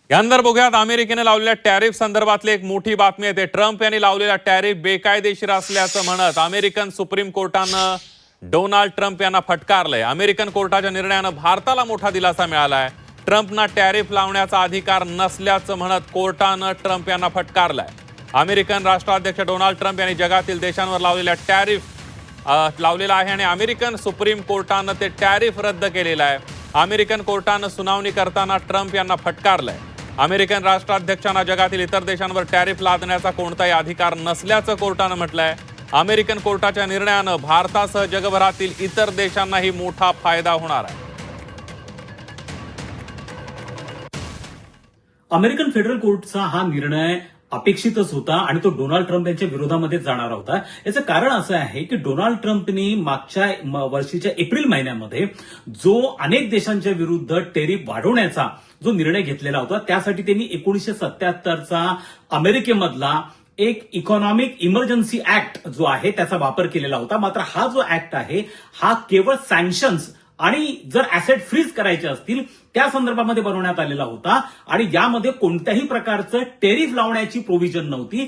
यानंतर बघूयात अमेरिकेने लावलेल्या टॅरिफ संदर्भातली एक मोठी बातमी आहे। ट्रम्प यांनी लावलेला टॅरिफ बेकायदेशीर असल्याचं म्हणत अमेरिकन सुप्रीम कोर्टानं डोनाल्ड ट्रम्प यांना फटकारलंय। अमेरिकन कोर्टाच्या निर्णयानं भारताला मोठा दिलासा मिळालाय। ट्रम्पना टॅरिफ लावण्याचा अधिकार नसल्याचं म्हणत कोर्टानं ट्रम्प यांना फटकारलंय। अमेरिकन राष्ट्राध्यक्ष डोनाल्ड ट्रम्प यांनी जगातील देशांवर लावलेल्या टॅरिफ लावलेला आहे आणि अमेरिकन सुप्रीम कोर्टानं ते टॅरिफ रद्द केलेलं आहे। अमेरिकन कोर्टानं सुनावणी करताना ट्रम्प यांना फटकारलंय। अमेरिकन राष्ट्राध्यक्षांना जगातील इतर देशांवर टॅरिफ लादण्याचा कोणताही अधिकार नसल्याचं कोर्टानं म्हटलंय। अमेरिकन कोर्टाच्या निर्णयानं भारतासह जगभरातील इतर देशांनाही मोठा फायदा होणार आहे। अमेरिकन फेडरल कोर्टचा हा निर्णय अपेक्षितच होता आणि तो डोनाल्ड ट्रम्प यांच्या विरोधामध्ये जाणार होता। याचं कारण असं आहे की डोनाल्ड ट्रम्पनी मागच्या वर्षीच्या एप्रिल महिन्यामध्ये जो अनेक देशांच्या विरुद्ध टॅरिफ वाढवण्याचा जो निर्णय घेतलेला होता, त्यासाठी त्यांनी 1977चा अमेरिकेमधला एक इकॉनॉमिक इमर्जन्सी ऍक्ट जो आहे त्याचा वापर केलेला होता। मात्र हा जो ऍक्ट आहे हा केवळ सँक्शन्स आणि जर ऍसेट फ्रीज करायचे असतील त्या संदर्भामध्ये बनवण्यात आलेला होता आणि यामध्ये कोणत्याही प्रकारचं टॅरिफ लावण्याची प्रोव्हिजन नव्हती।